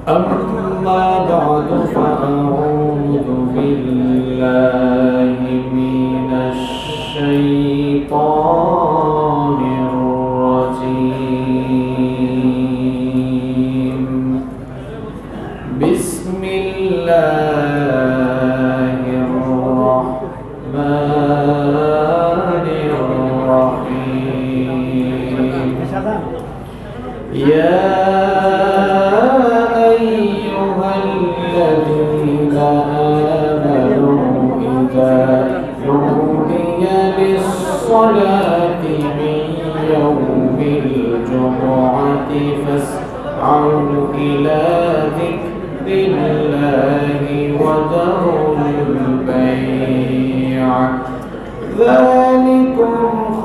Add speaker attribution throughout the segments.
Speaker 1: أما بعد فأعوذ بالله من الشيطان الرجيم بسم الله الرحمن الرحيم يا أيها الذين آمنوا إذا نودي للصلاة من يوم الجمعة فاسعوا إلى ذكر الله وذروا البيع ذلكم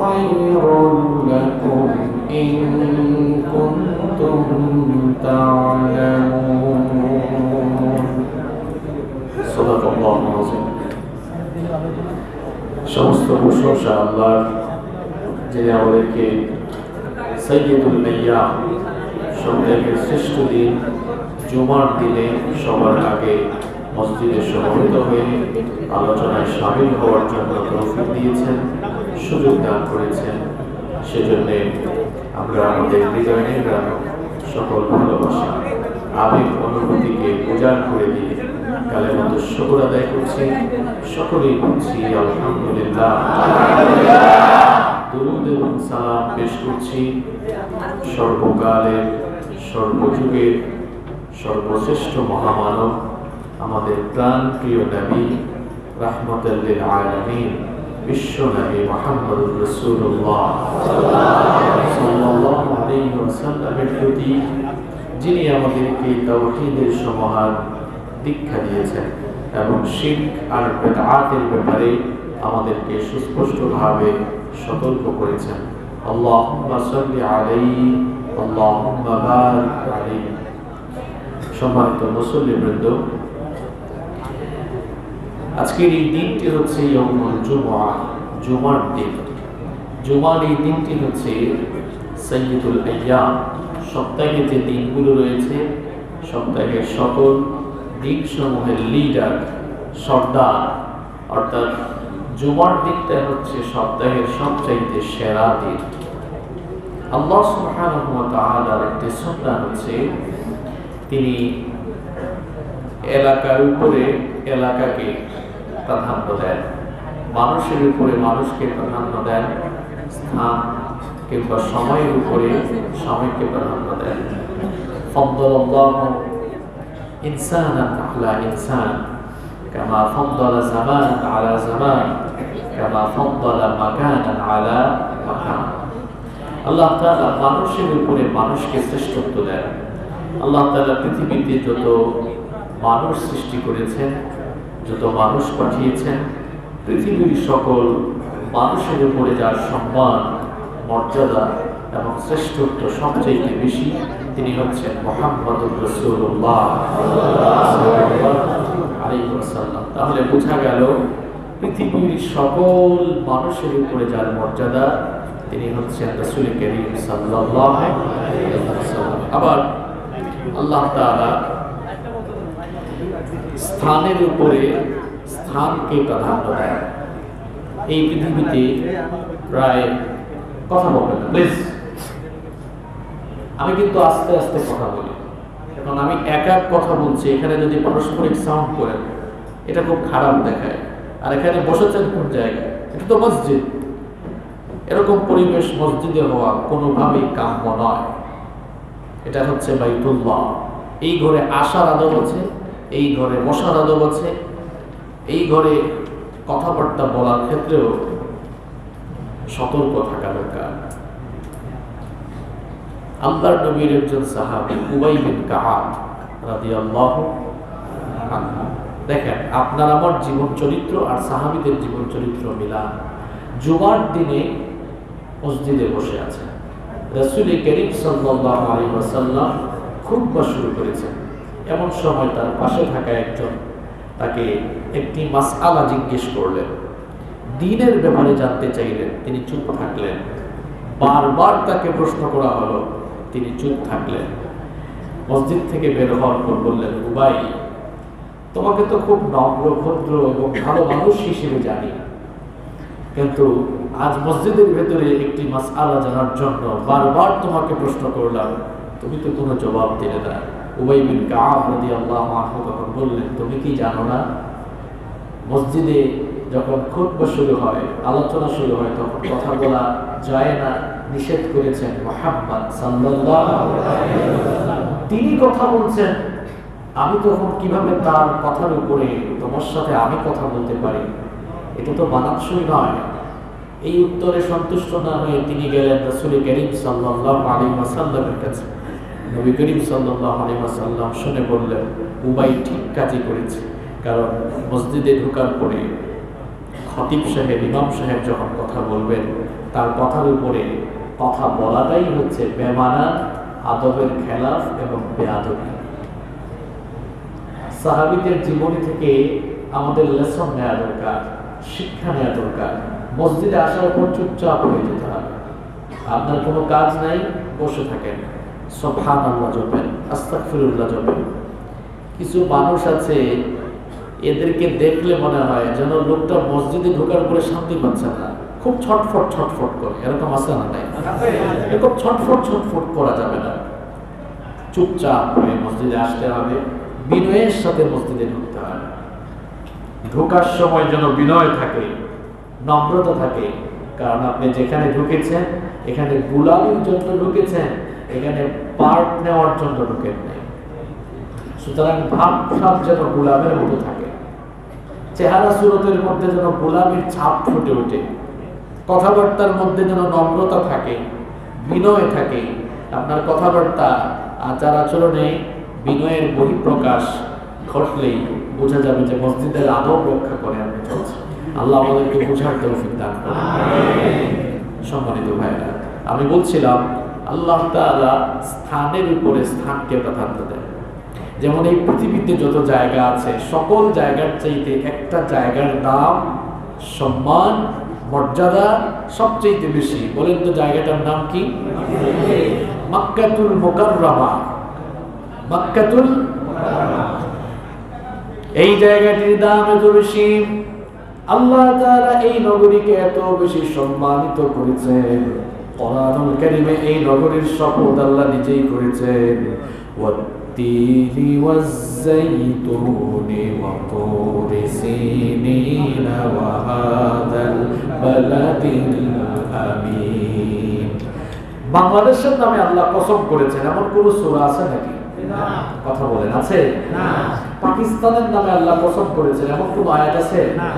Speaker 1: خير لكم إن كنتم تعلمون صدق الله العظيم সমস্ত প্রশংসা আল্লাহর, যিনি আমাদেরকে সাইয়্যিদুল আইয়াম, সপ্তাহের শ্রেষ্ঠ দিন জুমার দিনে সবার আগে মসজিদে সমবেত হয়ে আলোচনায় শামিল হওয়ার জন্য তৌফিক দিয়েছেন, সুযোগ দান করেছেন। সেজন্য আমরা আমাদের হৃদয়ের সকল ভালোবাসা, আবেগ, অনুভূতিকে উজাড় করে দিয়ে কালেমাত শুকর আদায় করছি। সকলেই বলছি আলহামদুলিল্লাহ। দুরূদ এবং সালাম পেশ করছি সর্বকালের, সর্বযুগের সর্বশ্রেষ্ঠ মহামানব, আমাদের প্রাণ প্রিয় নবী, রাহমাতাল লিল আলামিন, বিশ্ব নবী মুহাম্মদুর রাসূলুল্লাহ সাল্লাল্লাহু আলাইহি ওয়াসাল্লামের প্রতি, যিনি আমাদেরকে তাওহীদের সমাহার দীক্ষা দিয়েছেন এবং শিরক আর বিদআতের ব্যাপারে আমাদেরকে সুস্পষ্টভাবে সতর্ক করেছেন। আল্লাহুম্মা সাল্লি আলাইহি আল্লাহুম্মা বারিক আলাইহি। সম্মানিত মুসল্লিবৃন্দ, আজকের এই দিনটি হচ্ছে ইয়াউমুল জুমআ, জুমার দিন। জুমার এই দিনটি হচ্ছে সাইয়্যিদুল আইয়াম, সপ্তাহে যে দিনগুলো রয়েছে, সপ্তাহের সকল দিনসমূহের লিডার, সর্দার, অর্থাৎ জুমার দিনটা হচ্ছে সপ্তাহের সবচাইতে সেরা দিন। আল্লাহ সুবহানাহু ওয়া তাআলার একটি সুন্নাহ হচ্ছে তিনি এলাকার উপরে এলাকাকে প্রাধান্য দেন, মানুষের উপরে মানুষকে প্রাধান্য দেন, স্থান কিংবা সময়ের উপরে সময়কে প্রাধান্য দেন। ফাদ্দালাল্লাহু ইনসানান আলা ইনসান কামা ফাদ্দালা জামানান আলা জামান কামা ফাদ্দালা মাকানান আলা মাকান। আল্লাহ তাআলা মানুষের উপরে মানুষকে শ্রেষ্ঠত্ব দেন। আল্লাহ তাআলা পৃথিবীতে যত মানুষ সৃষ্টি করেছেন, যত মানুষ পাঠিয়েছেন, পৃথিবীর সকল মানুষের উপরে যার সম্মান, মর্যাদা এবং শ্রেষ্ঠত্ব সবচেয়ে বেশি, তিনি হচ্ছেন মুহাম্মদুর রাসূলুল্লাহ সাল্লাল্লাহু আলাইহি ওয়াসাল্লাম। তাহলে বোঝা গেল পৃথিবীর সকল মানুষের উপরে যার মর্যাদা, তিনি হচ্ছেন রাসূল করিম সাল্লাল্লাহু আলাইহি ওয়াসাল্লাম। আবার আল্লাহ তাআলা স্থানের উপরে স্থানকে প্রাধান্য দেন। এই পৃথিবীতে প্রায় কথা বলবেন প্লিজ, আমি কিন্তু আস্তে আস্তে কথা বলি, এখন আমি একা কথা বলছি, এখানে যদি পারস্পরিক সাউন্ড করেন এটা খুব খারাপ দেখায়। আর এখানে বসেছেন কোন জায়গায়? এটা তো মসজিদ, এরকম পরিবেশ মসজিদে হওয়া কোনোভাবেই কাম্য নয়। এটা হচ্ছে বাইতুল্লাহ। এই ঘরে আসার আদব আছে, এই ঘরে বসার আদব আছে, এই ঘরে কথাবার্তা বলার ক্ষেত্রেও সতর্ক থাকা দরকার। আল্লাহর নবীর একজন সাহাবী উবাই বিন কাআব রাদিয়াল্লাহু আনহু, দেখেন আপনার আমার জীবন চরিত্র আর সাহাবীদের জীবন চরিত্র মিলান। জুমার দিনে মসজিদে বসে আছেন, রাসূল করিম সাল্লাল্লাহু আলাইহি ওয়াসাল্লাম খুতবা শুরু করেছেন। এমন সময় তার পাশে থাকা একজন তাকে একটি মাসআলা জিজ্ঞেস করলেন, দ্বীনের ব্যাপারে জানতে চাইলেন, তিনি চুপ থাকলেন। বারবার তাকে প্রশ্ন করা হলো, তিনি চুপ থাকলেন। মসজিদ থেকে বের হওয়ার পর বললেন, উবাই, তোমাকে তো খুব নম্র, ভদ্র এবং ভালো মানুষ হিসেবে জানি, কিন্তু আজ মসজিদের ভেতরে একটি মাসআলা জানার জন্য বারবার তোমাকে প্রশ্ন করলাম, তুমি তো কোনো জবাব দিলে না। উবাই বিন কাব রাদিয়াল্লাহু আনহু তখন বললেন, তুমি কি জানো না, মসজিদে যখন খুতবা শুরু হয়, আলোচনা শুরু হয়, তখন কথা বলা যায় না, নিষেধ করেছেন মুহাম্মদ সাল্লাল্লাহু আলাইহি ওয়াসাল্লাম। তিনি কথা বলছেন, আমি তখন কিভাবে তার কথার উপরে তোমার সাথে আমি কথা বলতে পারি? এটা তো মানানসই নয়। এই উত্তরে সন্তুষ্ট না হয়ে তিনি গেলেন রাসূল করিম সাল্লাল্লাহু আলাইহি ওয়াসাল্লামের কাছে। নবী করিম সাল্লাল্লাহু আলাইহি ওয়াসাল্লাম শুনে বললেন, উবাই ঠিক কাজই করেছে, কারণ মসজিদে ঢোকার পরে খতিব সাহেব, ইমাম সাহেব যখন কথা বলবেন, তার কথার উপরে কথা বলাটাই হচ্ছে বেমানান, আদবের খেলাফ এবং বেয়াদবি। সাহাবীদের জীবনী থেকে আমাদের লেসন নেওয়া দরকার, শিক্ষা নেওয়া দরকার। মসজিদে আসার পর চুপচাপ হয়ে যেতে হবে। আপনার কোনো কাজ নাই, বসে থাকেন, সুবহানাল্লাহ জপেন, আস্তাগফিরুল্লাহ জপেন। কিছু মানুষ আছে, এদেরকে দেখলে মনে হয় যেন লোকটা মসজিদে ঢোকার পরে শান্তি পাচ্ছে না, খুব ছটফট ছটফট করে। এরকম আছে না? নাই? এরকম ছটফট ছটফট করা যাবে না। চুপচাপ হয়ে মসজিদে আসতে হবে, বিনয়ের সাথে মসজিদে ঢুকতে হবে। ঢোকার সময় যেন বিনয় থাকে, নম্রতা থাকে, কারণ আপনি যেখানে ঢুকেছেন এখানে গোলামির জন্য ঢুকেছেন, এখানে পার্ট নেওয়ার জন্য ঢুকেন নাই। সুতরাং ভাবসাব যেন গোলামের মতো থাকে, চেহারা সুরতের মধ্যে যেন গোলামির ছাপ ফুটে ওঠে, কথাবার্তার মধ্যে যেন নম্রতা থাকে, বিনয় থাকে। আপনার কথাবার্তা, আচার আচরণে বিনয়ের বহিঃপ্রকাশ ঘটলেই বোঝা যাবে যে মসজিদের আদব রক্ষা করে আপনি চলছেন। আল্লাহ আমাদেরকে বোঝার তৌফিক দান করেন। সম্মানিত ভাইরা, আমি বলছিলাম আল্লাহ তাআলা স্থানের উপরে স্থানকে প্রাধান্য দেন। যেমন এই পৃথিবীতে যত জায়গা আছে, সকল জায়গার চাইতে একটা জায়গার দাম, সম্মান, মর্যাদা সবচেয়ে বেশি। বলেন তো জায়গাটার নাম কি? মক্কাতুল মুকাররমা। মক্কাতুল মুকাররমা, এই জায়গাটির দাম এত বেশি। আল্লাহ তাআলা এই নগরীকে এত বেশি সম্মানিত করেছেন, কোরআনুল কারীমে এই নগরীর শপথ আল্লাহ নিজেই করেছেন, ওয়াত-তিনি ওয়াজ-যাইতুনি ওয়া তুরি সিনিন ওয়া হাযাল বালাদিল আমিন। বাংলাদেশের নামে আল্লাহ কসম করেছেন, এমন কোন সূরা আছে নাকি? না। কথা বলেন, আছে? না। পাকিস্তানের নামে আল্লাহ কসম করেছেন, এমন কোন আয়াত আছে? না।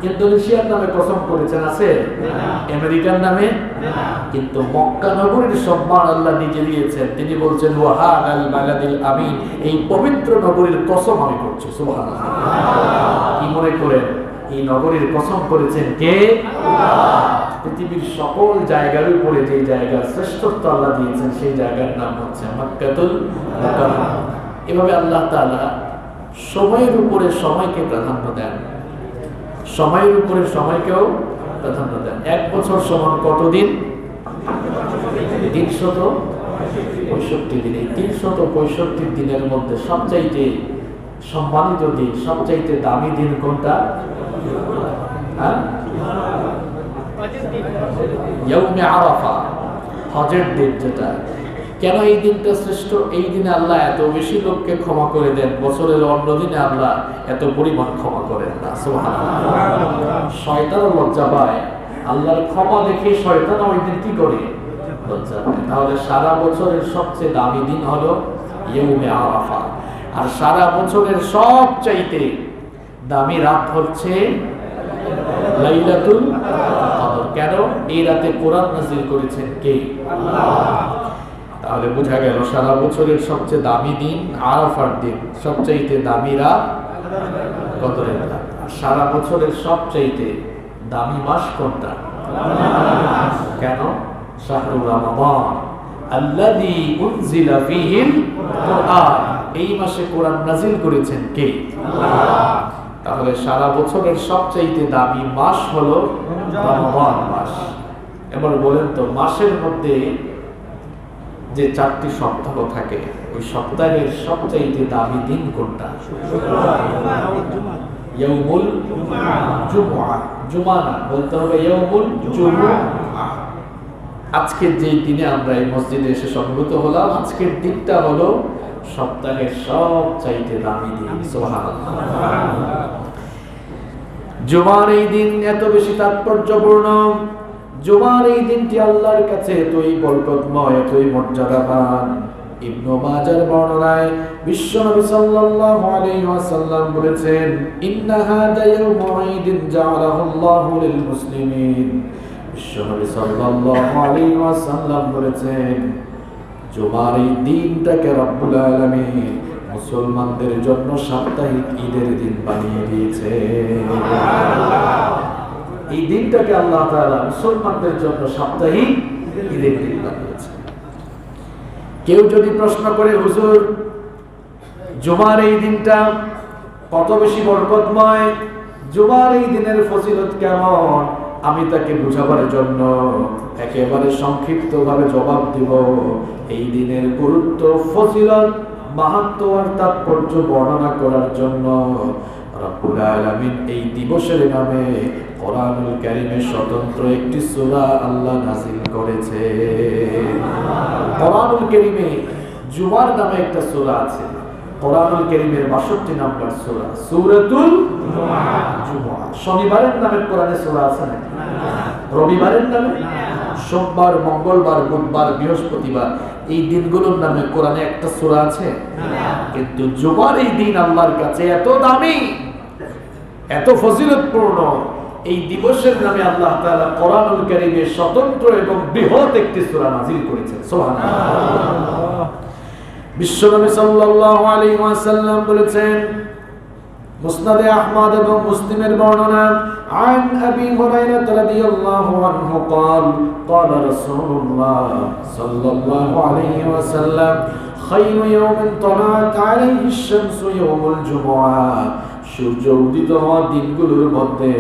Speaker 1: ইন্দোনেশিয়ার নামে কসম করেছেন, আছে? না। আমেরিকার নামে? না। কিন্তু মক্কা নগরীর সম্মান আল্লাহ নিজে দিয়েছেন। তিনি বলছেন, ওয়া হাযাল বালাদিল আমিন, এই পবিত্র নগরীর কসম আমি করছি। সুবহানাল্লাহ। কি মনে করেন এই নগরীর কসম করেছেন কে? আল্লাহ। পৃথিবীর সকল জায়গার উপরে যে জায়গার শ্রেষ্ঠত্ব আল্লাহ দিয়েছেন, সেই জায়গার নাম হচ্ছে মক্কাতুল মুকাররমা। এভাবে আল্লাহ তাআলা সময়ের উপরে সময়কে প্রাধান্য দেন, সময়ের উপরে সময়কেও প্রাধান্য দেন। এক বছর সমান কত দিন? 365 দিন। এই 365 দিনের মধ্যে সবচাইতে সম্মানিত দিন, সবচাইতে দামি দিন কোনটা? হ্যাঁ, ইয়াউমে আরাফা, হজের দিন যেটা। কেন এই দিনটা শ্রেষ্ঠ? এই দিনে আল্লাহ এত বেশি লোককে ক্ষমা করে দেন, বছরের অন্য দিনে আল্লাহ এত পরিমাণ ক্ষমা করেন না। সুবহানাল্লাহ। শয়তানও লজ্জা পায়, আল্লাহর ক্ষমা দেখে শয়তান ওই দিন কি করে? লজ্জা পায়। তাহলে সারা বছরের সবচেয়ে দামি দিন হলো ইয়াউমে আরাফা, আর সারা বছরের সবচাইতে দামি রাত হচ্ছে লাইলাতুল কদর। কেন? এই রাতে কোরআন নাযিল করেছেন কে? আল্লাহ। তাহলে বোঝা গেল সারা বছরের সবচেয়ে দামি দিন আরাফার দিন, সবচাইতে দামি রাত কদরের রাত। সারা বছরের সবচাইতে দামি মাস কোনটা? কেন? শাহরুর রমাদান আল্লাযী উনজিলা ফীহিল কুরআন, এই মাসে কোরআন নাযিল করেছেন কে? আল্লাহ। তাহলে সারা বছরের সবচাইতে দামি মাস হলো রমাদান মাস। এবার বলেন তো, মাসের মধ্যে যে 4টি সপ্তাহ থাকে, ওই সপ্তাহের সবচাইতে দামি দিন কোনটা? ইয়াউমুল জুমআ। জুমআ না, বলতে হবে ইয়াউমুল জুমআ। আজকের যে দিনে আমরা এই মসজিদে এসে সমবেত হলাম, আজকের দিনটা হলো সপ্তাহের সবচাইতে দামি দিন। সুবহানাল্লাহ। জুমার এই দিন এত বেশি তাৎপর্যপূর্ণ, জুমার এই দিনটি আল্লাহর কাছে এতই বরকতময়, এতই মর্যাদাবান। ইবনে মাজার বর্ণনায় বিশ্বনবী সাল্লাল্লাহু আলাইহি ওয়াসাল্লাম বলেছেন, ইন্না হাদা ইয়াউমু ঈদিন জাআলাহুল্লাহু লিল মুসলিমিন। বিশ্বনবী সাল্লাল্লাহু আলাইহি ওয়াসাল্লাম বলেছেন, জুমার এই দিনটাকে রব্বুল আলামিন মুসলমানদের জন্য সাপ্তাহিক ঈদের দিন বানিয়ে দিয়েছে। এই দিনটাকে আল্লাহ তাআলা মুসলমানদের জন্য সাপ্তাহিক ঈদের দিন বানিয়েছে। কেউ যদি প্রশ্ন করে, হুজুর জুমার এই দিনটা কত বেশি বরকতময়, জুমার এই দিনের ফজিলত কেমন, আমি তাকে বুঝাবার জন্য একেবারে সংক্ষিপ্তভাবে জবাব দিব। এই দিনের গুরুত্ব, ফজিলত, মাহাত্ম্য আর তাৎপর্য বর্ণনা করার জন্য রব্বুল আলামিন এই দিবসের নামে কোরআনুল কারীমে স্বতন্ত্র একটি সূরা আল্লাহ নাযিল করেছে। কোরআনুল কারীমে জুমার নামে একটা সূরা আছে। কোরআনুল কারীমের 62 নম্বর সূরা, সূরাতুল জুমআ। শনিবারের নামে কোরআনে সূরা আছে না? রবিবারের নামে? সোমবার, মঙ্গলবার, বুধবার, বৃহস্পতিবার, এই দিনগুলোর নামে কোরআনে একটা সূরা আছে? কিন্তু জুমার এই দিন আল্লাহর কাছে এত দামি, এত ফজিলতপূর্ণ, এই দিবসের নামে আল্লাহ তাআলা কোরআনুল কারীমে স্বতন্ত্র এবং বৃহৎ একটি সূরা নাযিল করেছেন। সুবহানাল্লাহ। বিশ্বনবী সাল্লাল্লাহু আলাইহি ওয়াসাল্লাম বলেছেন, মুসনাদে আহমদ এবং মুসলিমের বর্ণনা, আন আবি হুরায়রা রাদিয়াল্লাহু আনহু قال قال رسول الله صلى الله عليه وسلم خير يوم طلعت عليه الشمس يوم الجمعة। সূর্য উদিত হওয়ার দিনগুলোর মধ্যে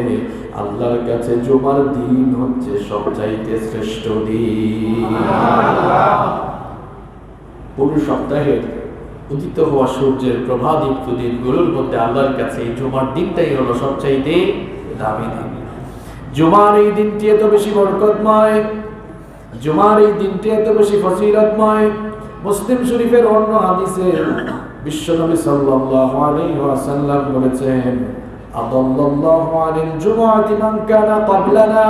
Speaker 1: আল্লাহর কাছে জুমার দিন হচ্ছে সবচাইতে শ্রেষ্ঠ দিন। পুরো সপ্তাহের উদিত হওয়া সূর্যের প্রভাদীপ্ত দিনগুলোর মধ্যে আল্লাহর কাছে এই জুমার দিনটাই হলো সবচাইতে দামি দিন। জুমার এই দিনটি এত বেশি বরকতময়, জুমার এই দিনটি এত বেশি ফজিলতময়। মুসলিম শরীফের অন্য হাদিসে বিশ্বনবী সাল্লাল্লাহু আলাইহি ওয়াসাল্লাম বলেছেন, আদাল্লাহু আনিল জুমআতি মান কানা ক্বাবলানা।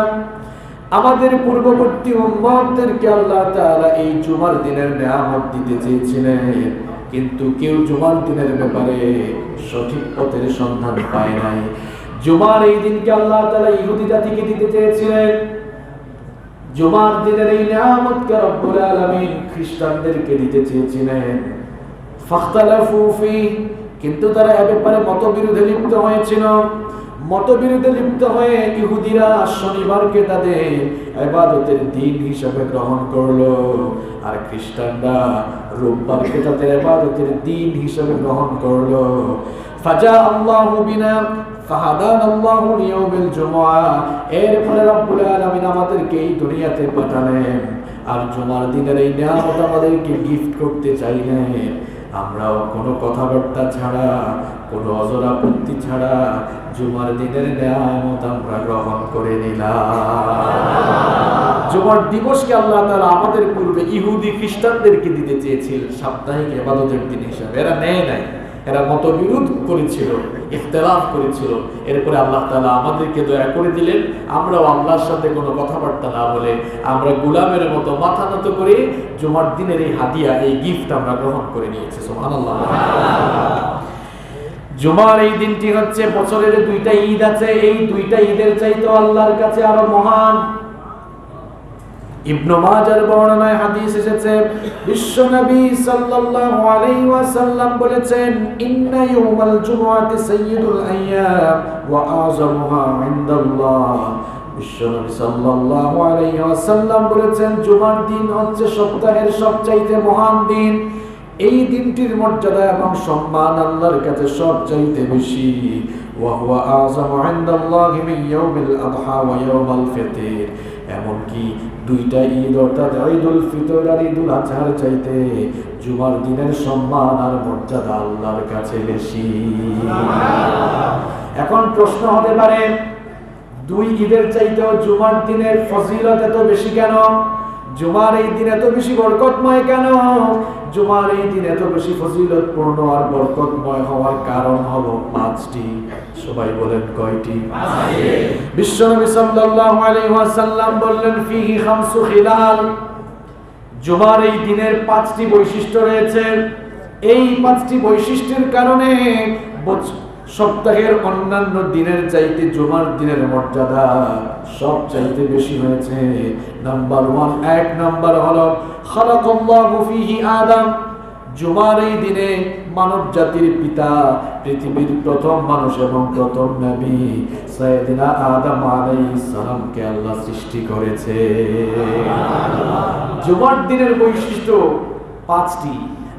Speaker 1: আমাদের পূর্ববর্তী উম্মতদেরকে আল্লাহ তাআলা এই জুমার দিনের নিয়ামত দিতে চেয়েছিলেন, কিন্তু কেউ জুমার দিনের ব্যাপারে সঠিক পথের সন্ধান পায় নাই। জুমার এই দিনকে আল্লাহ তাআলা ইহুদি জাতিকে দিতে চেয়েছিলেন, জুমার দিনের এই নিয়ামতকে রব্বুল আলামিন খ্রিস্টানদেরকে দিতে চেয়েছিলেন। ফাখতালাফু ফি, কিন্তু তারা এ ব্যাপারে মতবিরোধে লিপ্ত হয়েছিল। মতবিরোধে লিপ্ত হয়ে ইহুদিরা শনিবারকে তাদের ইবাদতের দিন হিসেবে গ্রহণ করলো, আর খ্রিস্টানরা রোববারকে তাদের ইবাদতের দিন হিসেবে গ্রহণ করলো। ফাজা আল্লাহু বিনা ফাহাদানাল্লাহু লিয়াউমিল জুমআ। এরপরে রব্বুল আলামিন আমাদেরকে এই দুনিয়াতে পাঠালেন, আর জুমার দিনের এই নিয়ামত আমাদেরকে গিফট করতে চাইলেন। আমরাও কোনো কথাবার্তা ছাড়া, কোনো অজর আপত্তি ছাড়া জুমার দিনের নিয়ামত আমরা গ্রহণ করে নিলাম। জুমার দিবসকে আল্লাহ তাআলা আমাদের পূর্বে ইহুদি খ্রিস্টানদেরকে দিতে চেয়েছিলেন সাপ্তাহিক ইবাদতের দিন হিসাবে। এরা নেয় নাই, এরা মতবিরোধ করেছিল, ইখতিলাফ করেছিল। এরপরে আল্লাহ তাআলা আমাদেরকে দয়া করে দিলেন, আমরাও আল্লাহর সাথে কোনো কথাবার্তা না বলে আমরা গোলামের মতো মাথা নত করে জুমার দিনের এই হাদিয়া, এই গিফট আমরা গ্রহণ করে নিয়েছি। সুবহানাল্লাহ। জুমার এই দিনটি হচ্ছে বছরের 2টা ঈদ আছে, এই 2টা ঈদের চাইতে আল্লাহর কাছে আরো মহান। ইবনে মাজার বর্ণনায় হাদিস এসেছে, বিশ্বনবী সাল্লাল্লাহু আলাইহি ওয়াসাল্লাম বলেছেন, ইন্না ইয়াউমাল জুমআতি সাইয়্যিদুল আইয়াম ওয়া আযমুহা ইনদাল্লাহ। বিশ্বনবী সাল্লাল্লাহু আলাইহি ওয়াসাল্লাম বলেছেন, জুমার দিন হচ্ছে সপ্তাহের সবচাইতে মহান দিন। এই দিনটির মর্যাদা এবং সম্মান আল্লাহর কাছে সবচাইতে বেশি। ওয়া হুয়া আযমু ইনদাল্লাহি মিন ইয়াউমিল আযহা ওয়া ইয়াউমাল ফিতর। এমনকি দুইটা ঈদ অর্থাৎ ঈদুল ফিতর আর ঈদুল আজহার চাইতে জুমার দিনের সম্মান আর মর্যাদা আল্লাহর কাছে বেশি। এখন প্রশ্ন হতে পারে, দুই ঈদের চাইতেও জুমার দিনের ফজিলত এত বেশি কেন? জুমার এই দিন এত বেশি বরকতময় কেন? জুমার এই দিন এত বেশি ফজিলতপূর্ণ আর বরকতময় হওয়ার কারণ হলো পাঁচটি। সবাই বলেন কয়টি? বিশ্বনবী সাল্লাল্লাহু আলাইহি ওয়াসাল্লাম বললেন, ফিহি খামসু খিলাল, জুমার এই দিনের পাঁচটি বৈশিষ্ট্য রয়েছে। এই পাঁচটি বৈশিষ্ট্যের কারণে সপ্তাহের অন্যান্য দিনের চাইতে জুমার দিনের মর্যাদা সব চাইতে বেশি হয়েছে। নাম্বার 1, এক নাম্বার হলো খালাকাল্লাহু ফিহি আদম। জুমার এই দিনে মানব জাতির পিতা, পৃথিবীর প্রথম মানুষ এবং প্রথম নবী সাইয়েদিনা আদম আলাইহিস সালামকে আল্লাহ সৃষ্টি করেছে। জুমার দিনের বৈশিষ্ট্য পাঁচটি।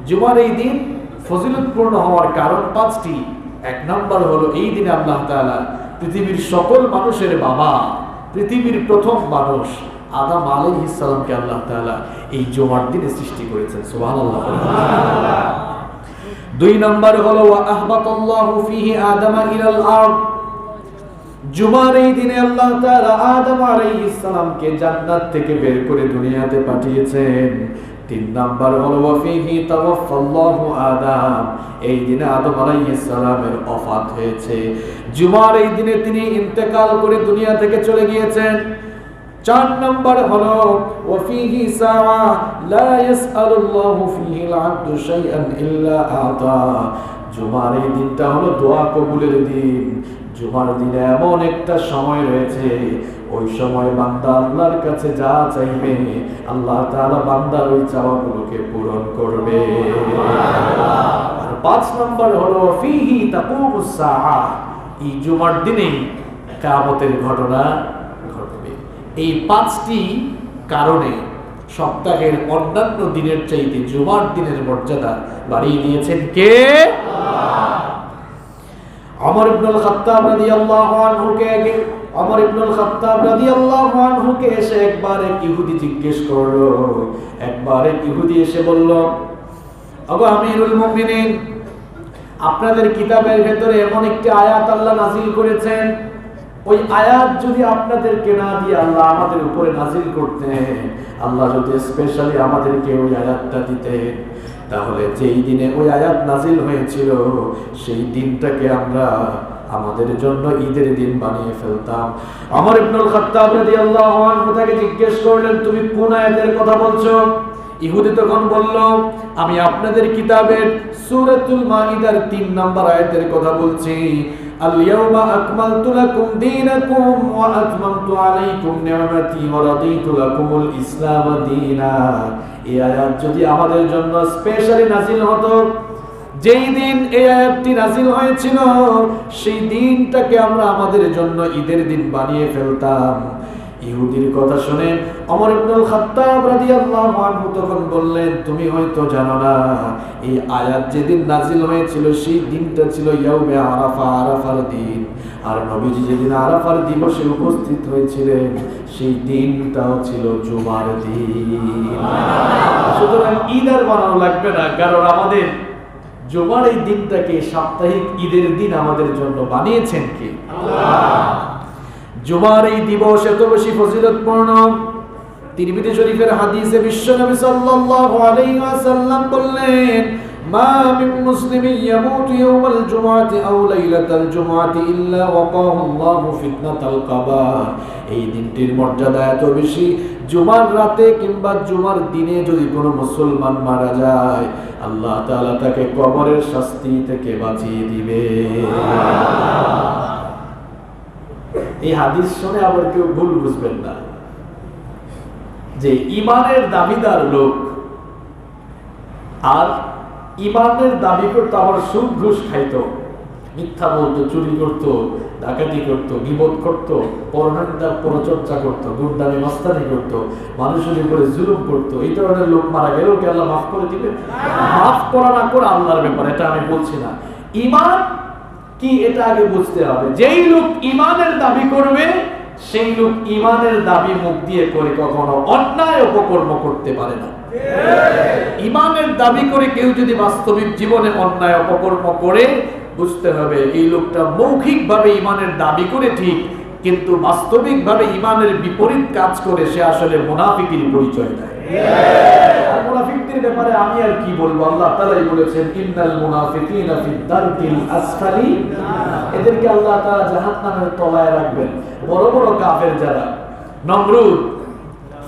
Speaker 1: জুমার এই দিন ফজিলতপূর্ণ হওয়ার কারণ পাঁচটি। এক নম্বর হলো, এই দিনে আল্লাহ তাআলা পৃথিবীর সকল মানুষের বাবা, পৃথিবীর প্রথম মানুষ আদম আলাইহিস সালামকে আল্লাহ তাআলা এই জুমার দিনে সৃষ্টি করেছেন। সুবহানাল্লাহ। দুই নম্বর হলো, ওয়া আহবাতাল্লাহু ফিহি আদামা ইলাল আরদ। জুমার এই দিনে আল্লাহ তাআলা আদম আলাইহিস সালামকে জান্নাত থেকে বের করে দুনিয়াতে পাঠিয়েছেন। তিন নাম্বার হলো, ওয়া ফিহি তাওয়াফাল্লাহু আদম। এই দিনে আদম আলাইহিস সালামের ওফাত হয়েছে। জুমার এই দিনে তিনি ইন্তেকাল করে দুনিয়া থেকে চলে গিয়েছেন। চার নাম্বার হলো, ওয়া ফিহি সাআ লা ইয়াসআলুল্লাহু ফিহি আল-আবদু শাইআন ইল্লা আতা। জুমার এই দিনটা হলো দোয়া কবুলের দিন। জুমার দিনে এমন একটা সময় রয়েছে, ওই সময় বান্দা আল্লাহর কাছে যা চাইবে আল্লাহ তাআলা বান্দার ওই চাওয়াগুলোকে পূরণ করবে। আর পাঁচ নাম্বার হলো, ফিহি তাকুমুস সাআ। এই জুমার দিনেই কিয়ামতের ঘটনা ঘটবে। এই পাঁচটি কারণে সপ্তাহের অন্যান্য দিনের চাইতে জুমার দিনের মর্যাদা বাড়িয়ে দিয়েছেন কে? ওমর ইবনুল খাত্তাব রাদিয়াল্লাহু আনহুকে এসে একবার এক ইহুদি জিজ্ঞেস করলো। একবার এক ইহুদি এসে বলল, ওগো আমিরুল মুমিনিন, আপনাদের কিতাবের ভেতরে এমন একটি আয়াত আল্লাহ নাযিল করেছেন, ওই আয়াত যদি আপনাদেরকে না দিয়ে আল্লাহ আমাদের উপরে নাযিল করতেন, আল্লাহ যদি স্পেশালি আমাদেরকে ওই আয়াতটা দিতেন, তাহলে যেই দিনে ওই আয়াত নাযিল হয়েছিল সেই দিনটাকে আমরা আমাদের জন্য ঈদের দিন বানিয়ে ফেলতাম। ওমর ইবনুল খাত্তাব রাদিয়াল্লাহু আনহু তাকে জিজ্ঞেস করলেন, তুমি কোন আয়াতের কথা বলছো? ইহুদি তখন বলল, আমি আপনাদের কিতাবের সূরাতুল মাইদার 3 নম্বর আয়াতের কথা বলছি। আল-ইয়াওমা আকমালতু লাকুম দীনাকুম ওয়া আতমামতু আলাইকুম নি'মাতি ওয়া রাদিতু লাকুমুল ইসলাম দীনা। এই আয়াত যদি আমাদের জন্য স্পেশালি নাযিল হতো, যেই দিন এই আয়াতটি নাযিল হয়েছিল সেই দিনটাকে আমরা আমাদের জন্য ঈদের দিন বানিয়ে ফেলতাম। ইহুদির কথা শুনে ওমর ইবনুল খাত্তাব রাদিয়াল্লাহু আনহু তখন বললেন, তুমি হয়তো জানো না, এই আয়াত যেদিন নাযিল হয়েছিল সেই দিনটা ছিল ইয়াউমে আরাফা, আরাফার দিন। আর নবীজি যেদিন আরাফার দিবসে উপস্থিত হয়েছিলেন সেই দিনটাও ছিল জুমার দিন। সুতরাং ঈদ আর বানানো লাগবে না, কারণ আমাদের জুমার এই দিনটাকে সাপ্তাহিক ঈদের দিন আমাদের জন্য বানিয়েছেন কে? আল্লাহ। জুমার এই দিবস এত বেশি ফজিলতপূর্ণ, তিরমিজি শরীফের হাদিসে বিশ্বনবী সাল্লাল্লাহু আলাইহি ওয়াসাল্লাম বললেন, মা মিন মুসলিমিন ইয়ামুতু ইয়াওমাল জুমআতি আও লাইলাতাল জুমআতি ইল্লা ওয়াকাহু আল্লাহু ফিতনাতাল কাবার। এই দিনটির মর্যাদা এত বেশি, জুমার রাতে কিংবা জুমার দিনে যদি কোনো মুসলমান মারা যায় আল্লাহ তাআলা তাকে কবরের শাস্তি থেকে বাঁচিয়ে দিবে। এই হাদিস শুনে আবার কেউ ভুল বুঝবেন না যে ঈমানের দাবিদার লোক আর ঈমানের দাবি করতো আবার সুদ ঘুষ খাইতো, মিথ্যা বলতো, চুরি করতো, ডাকাতি করতো, গীবত করতো, পরনিন্দা পরচর্চা করতো, গুন্ডামি মাস্তানি করতো, মানুষের উপরে জুলুম করতো, এই ধরনের লোক মারা গেলেও কি আল্লাহ মাফ করে দিবে? মাফ করা না করে আল্লাহর ব্যাপার, এটা আমি বলছি না। ঈমান কি এটা আগে বুঝতে হবে। যেই লোক ঈমানের দাবি করবে সেই লোক ঈমানের দাবি মুখ দিয়ে করে কখনো অন্যায় অপকর্ম করতে পারে না। ঈমানের দাবি করে কেউ যদি বাস্তবিক জীবনে অন্যায় অপকর্ম করে, বুঝতে হবে এই লোকটা মৌখিকভাবে ঈমানের দাবি করে ঠিক, কিন্তু বাস্তবিকভাবে ঈমানের বিপরীত কাজ করে সে আসলে মুনাফিকের পরিচয় দেয়। আর মুনাফিকদের ব্যাপারে আমি আর কি বলবো, আল্লাহ তাআলাই বলেছেন ইন্নাল মুনাফিকিনা ফিদ দারকিল আসফালি, এদেরকে আল্লাহ তাআলা জাহান্নামের তলায় রাখবেন। বড় বড় কাফের যারা, নমরুদ,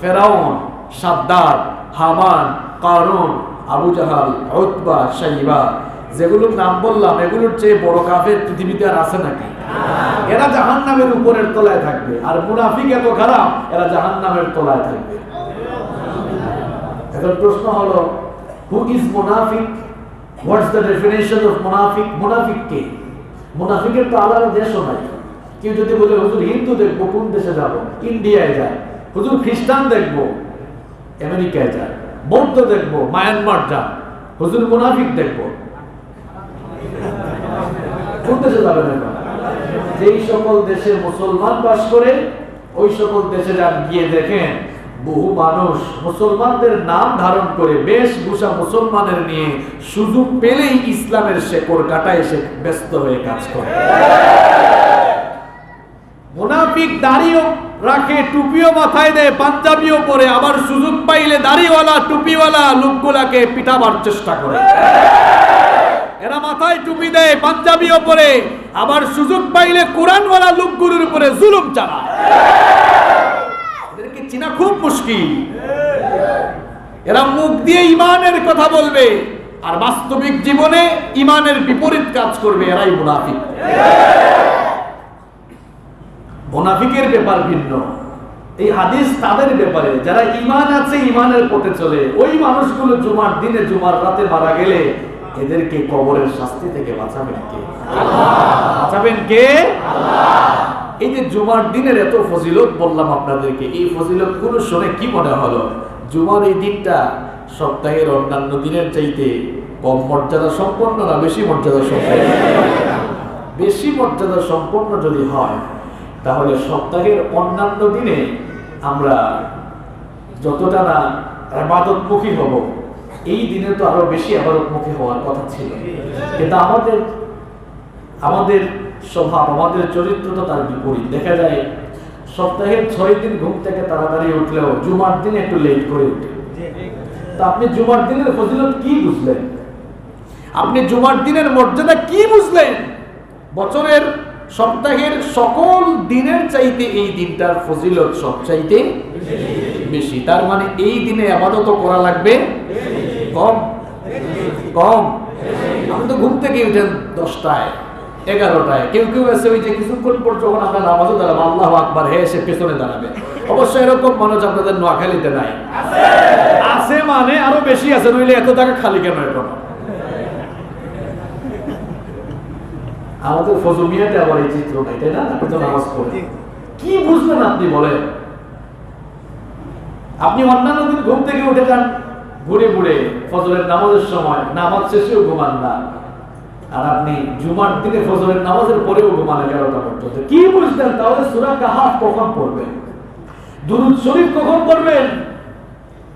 Speaker 1: ফেরাউন, সাদ্দাদ, হামান, কারুন, আবু জাহাল, উতবা, শাইবা, যেগুলোর নাম বললাম এগুলোর চেয়ে বড় কাফের পৃথিবীতে আর আছে নাকি? এরা জাহান্নামের উপরের তলায় থাকবে। আর মুনাফিক এত খারাপ, এরা জাহান্নামের তলায় থাকবে। এখন প্রশ্ন হলো, হু ইজ মুনাফিক? হোয়াটস দ্য ডেফিনেশন অফ মুনাফিক? মুনাফিক কে? মুনাফিকের তো আলাদা দেশও নাই। কেউ যদি বলে হুজুর হিন্দু দেখবো, কোন দেশে যাব? ইন্ডিয়ায় যায়। হুজুর খ্রিস্টান দেখবো, আমেরিকায় যায়। বৌদ্ধ দেখবো, মায়ানমার যান। হুজুর মুনাফিক দেখবো, কোন দেশে যাবেন? এখন যেই সকল দেশে মুসলমান বাস করে ওই সকল দেশে যান, গিয়ে দেখেন বহু মানুষ মুসলমানদের নাম ধারণ করে বেশভূষা মুসলমানের নিয়ে সুযোগ পেলেই ইসলামের শেকড় কাটায় এসে ব্যস্ত হয়ে কাজ করে। মুনাফিক দাড়িও রাখে, টুপিও মাথায় দেয়, পাঞ্জাবিও পরে, আবার সুযোগ পাইলে দাড়িওয়ালা টুপিওয়ালা লোকগুলাকে পিটাবার চেষ্টা করে। এরা মাথায় টুপি দেয়, পাঞ্জাবিও পরে, আবার সুযোগ পাইলে কোরআনওয়ালা লোকগুলোর উপরে জুলুম চালায়। এদেরকে চিনা খুব মুশকিল। এরা মুখ দিয়ে ঈমানের কথা বলবে আর বাস্তবিক জীবনে ঈমানের বিপরীত কাজ করবে। এরাই মুনাফিক। মুনাফিকের ব্যাপার ভিন্ন। এই হাদিস তাদের ব্যাপারে যারা ঈমান আছে, ঈমানের পথে চলে। ওই মানুষগুলো জুমার দিনে, জুমার রাতে মারা গেলে এদেরকে কবরের শাস্তি থেকে বাঁচাবেন কে? বাঁচাবেন কে? এই যে জুমার দিনের এত ফজিলত বললাম আপনাদেরকে, এই ফজিলত গুলো শুনে কি মনে হলো? জুমার এই দিনটা সপ্তাহের অন্যান্য দিনের চাইতে কম মর্যাদা সম্পন্ন না বেশি মর্যাদা সম্পন্ন? বেশি মর্যাদা সম্পন্ন যদি হয়, তাহলে সপ্তাহের অন্যান্য দিনে আমরা যতটা না ইবাদতমুখী হব, এই দিনে তো আরো বেশি ইবাদতমুখী হওয়ার কথা ছিল। কিন্তু আমাদের স্বভাব, আমাদের চরিত্র তো তার বিপরীত। দেখা যায় সপ্তাহের 6 দিন ঘুম থেকে তাড়াতাড়ি উঠলেও জুমার দিন একটু লেট করে উঠে। তা আপনি জুমার দিনের ফজিলত কি বুঝলেন? আপনি জুমার দিনের মর্যাদা কি বুঝলেন? বছরের সপ্তাহের সকল দিনের চাইতে এই দিনটার ফজিলত সবচাইতে বেশি। তার মানে এই দিনে ইবাদত করা লাগবে কম কম। আপনি তো ঘুম থেকে উঠেন 10টায়, 11টায়। কেউ কেউ আছে ওই যে কিছুক্ষণ পর যখন আমরা নামাজে দাঁড়াবো, আল্লাহু আকবার, হে এসে পেছনে দাঁড়াবে। অবশ্য এরকম মানুষ আপনাদের নোয়াখালীতে নাই? আছে মানে আরো বেশি আছে, নইলে এত টাকা খালি কেন? এখন আমাদের ফজুমিয়াতে আবার এই চিত্র নাই, তাই না? আপনি তো নামাজ পড়ে কি বুঝলেন আপনি বলেন? আপনি অন্যান্য দিন ঘুম থেকে উঠে যান ঘুরে ঘুরে, ফজরের নামাজের সময়, নামাজ শেষেও ঘুমান না। আর আপনি জুমার দিনে ফজরের নামাজের পরেও ঘুমান 11টা পর্যন্ত। কি বুঝলেন? তাহলে সূরা কাহাফ কখন পড়বেন? দুরূদ শরীফ কখন পড়বেন?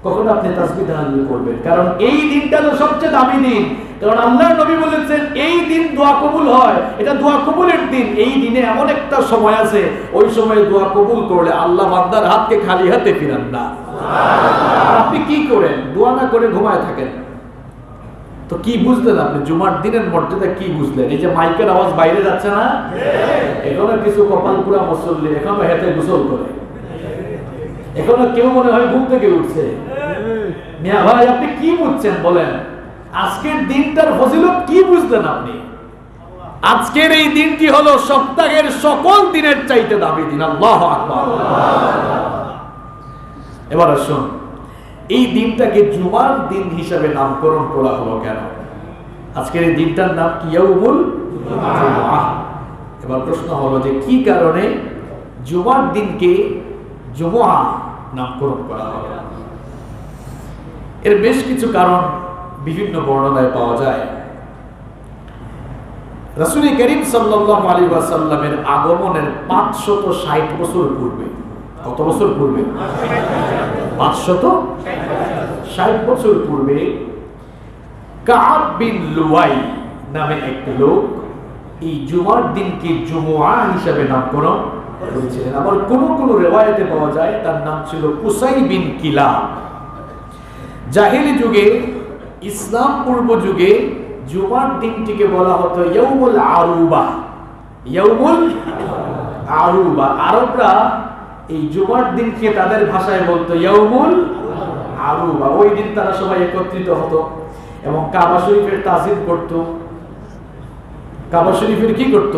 Speaker 1: কখন আপনি তাসবিহ তাহলিল করবেন? কারণ এই দিনটা তো সবচেয়ে দামি দিন। কারণ আল্লাহর নবী বলেছেন এই দিন দোয়া কবুল হয়, এটা দোয়া কবুলের দিন। এই দিনে এমন একটা সময় আছে, ওই সময়ে দোয়া কবুল করলে আল্লাহ বান্দার হাতকে খালি হাতে ফিরান না। আপনি কি করেন? দোয়া না করে ঘুমায় থাকেন। তো কি বুঝলেন আপনি? জুমার দিনের মর্যাদা কি বুঝলেন? এই যে মাইকের আওয়াজ বাইরে যাচ্ছে না, এখনো কিছু কপাল পুরা মুসল্লি এখনো হেঁটে গোসল করে, এখনো কেউ মনে হয় ঘুম থেকে উঠছে। মিয়া ভাই, আপনি কি বুঝছেন বলেন? আজকের দিনটার ফজিলত কি বুঝলেন আপনি? আজকের এই দিনটি হলো সপ্তাহের সকল দিনের চাইতে দামি দিন। আল্লাহু আকবার। এবার আসুন, এই দিনটাকে জুমার দিন হিসাবে নামকরণ করা হলো কেন? আজকের এই দিনটার নাম কি? ইয়াউমুল জুমআহ। এবার প্রশ্ন হলো যে কি কারণে জুমার দিনকে জুমআহ নামকরণ করা হলো? এর বেশ কিছু কারণ বিভিন্ন বর্ণনায় পাওয়া যায়। রাসূল করিম সাল্লাল্লাহু আলাইহি ওয়াসাল্লামের আগমনের 560 বছর পূর্বে, কত বছর পূর্বে? 560 বছর পূর্বে কাব বিন লুয়াই নামে এক লোক এই জুমার দিনকে জুমুআ হিসেবে নামকরণ করেছিলেন। আবার কোন কোন রিওয়ায়াতে পাওয়া যায় তার নাম ছিল কুসাই বিন কিলাব। জাহিলি যুগে, ইসলাম পূর্ব যুগে জুমার দিনটিকে বলা হতো ইয়াউমুল আরুবা। ইয়াউমুল আরুবা, আরবরা এই জুমার দিনকে তাদের ভাষায় বলতো ইয়াউমুল আরুবা। ওই দিন তারা সবাই একত্রিত হতো এবং কাবা শরীফের তাজিম করত। কাবা শরীফের কি করত?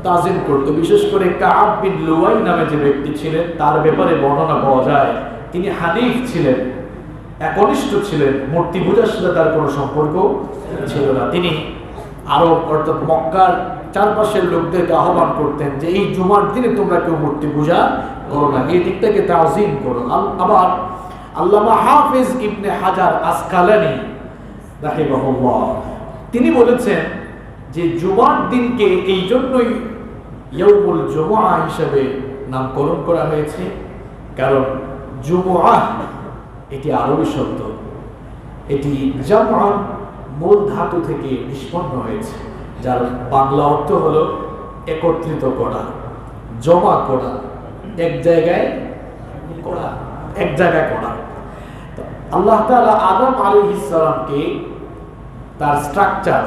Speaker 1: তাজিম করত। বিশেষ করে কাব বিন লুয়াই নামে যে ব্যক্তি ছিলেন তার ব্যাপারে বর্ণনা পাওয়া যায় তিনি হানিফ ছিলেন, একনিষ্ঠ ছিলেন, মূর্তি পূজার সাথে তার কোনো সম্পর্ক ছিল না। তিনি আরব অর্থাৎ মক্কার চারপাশের লোকদেরকে আহ্বান করতেন যে এই জুমার দিনে তোমরা কেউ মূর্তি পূজা করো না, এই দিকটাকে তাজিম করো। আবার আল্লামা হাফিজ ইবনে হাজার আসকালানি রাহিমাহুল্লাহ তিনি বলেছেন যে জুমার দিনকে এই জন্যই ইয়াউমুল জুমআ হিসেবে নামকরণ করা হয়েছে, কারণ জুমআ এটি আরবি শব্দ, এটি জামআ মূল ধাতু থেকে নিষ্পন্ন হয়েছে, যার বাংলা অর্থ হলো একত্রিত করা, জমা করা, এক জায়গায় করা, এক জায়গায় করা। আল্লাহ তাআলা আদম আলাইহিস সালামকে তার স্ট্রাকচার,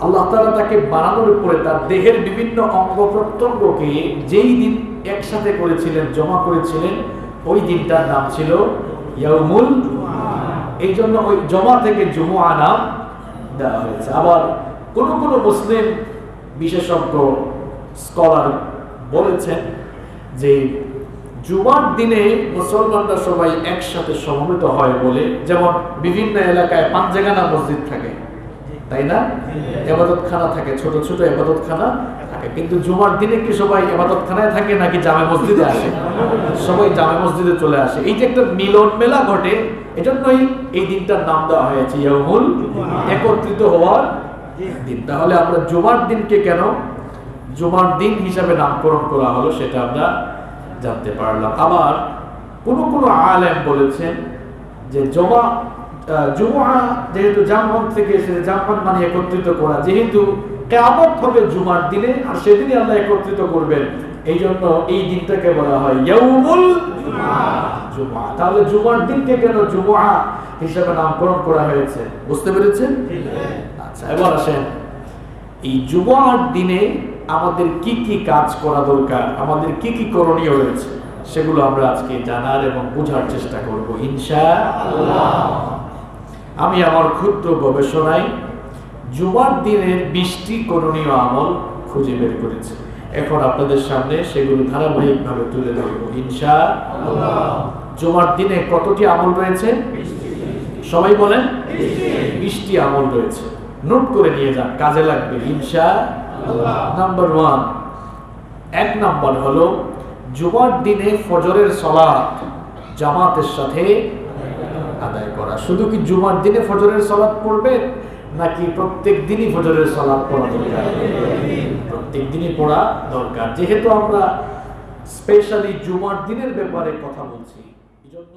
Speaker 1: আল্লাহ তাআলা তাকে বানানোর পরে তার দেহের বিভিন্ন অঙ্গ প্রত্যঙ্গকে যেই দিন একসাথে করেছিলেন, জমা করেছিলেন, ওই দিনটার নাম ছিল ইয়াউমুল জুমআ। এই জন্য ওই জমা থেকে জুমআ নাম দেওয়া হয়েছে। আবার কোন কোন মুসলিম বিশেষজ্ঞ স্কলার বলেছেন যে জুমার দিনে মুসলমানরা সবাই একসাথে সমবেত হয় বলে, যেমন বিভিন্ন এলাকায় পাঞ্জেগানা মসজিদ থাকে, তাই না? ইবাদতখানা থাকে, ছোট ছোট ইবাদতখানা থাকে, কিন্তু জুমার দিনে কি সবাই ইবাদতখানায় থাকে নাকি জামে মসজিদে আসে? সবাই জামে মসজিদে চলে আসে। এই যে একটা মিলন মেলা ঘটে, এজন্যই এই দিনটার নাম দেওয়া হয়েছে ইয়াউমুল একত্রিত হওয়ার দিন। তাহলে আমরা জুমার দিনকে কেন জুমার দিন হিসাবে নামকরণ করা হলো সেটা আমরা জানতে পারলাম। আবার কোন কোন আলেম বলেছেন যে জুমআ যেহেতু জামআন থেকে এসেছে, জামআন মানে একত্রিত করা, যেহেতু কিয়ামত হবে জুমার দিনে আর সেদিনই আল্লাহ একত্রিত করবেন, এই জন্য এই দিনটাকে বলা হয় ইয়াউমুল জুমআ। তাহলে জুমার দিনকে কেন জুমআ হিসেবে নামকরণ করা হয়েছে, বুঝতে পেরেছেন? আচ্ছা, এবার আসেন এই জুমআর দিনে আমাদের কি কি কাজ করা দরকার, আমাদের কি কি করণীয় রয়েছে, সেগুলো আমরা আজকে জানার এবং বোঝার চেষ্টা করব ইনশাআল্লাহ। আমি আমার ক্ষুদ্র গবেষণায় জুমার দিনের 20টি করণীয় আমল খুঁজে বের করেছি। এখন আপনাদের সামনে সেগুলো ধারাবাহিকভাবে তুলে ধরব ইনশাআল্লাহ। জুমার দিনে কতটি আমল রয়েছে? সবাই বলেন 20টি আমল রয়েছে। নোট করে নিয়ে যান, কাজে লাগবে ইনশাআল্লাহ। নাম্বার 1, 1 নাম্বার হলো জুমার দিনে ফজরের সালাত জামাতের সাথে আদায় করা। শুধু কি জুমার দিনে ফজরের সালাত পড়বে নাকি প্রত্যেক দিনই ফজরের সালাত পড়া দরকার? প্রত্যেক দিনই পড়া দরকার, যেহেতু আমরা স্পেশালি জুমার দিনের ব্যাপারে কথা বলছি, এজন্য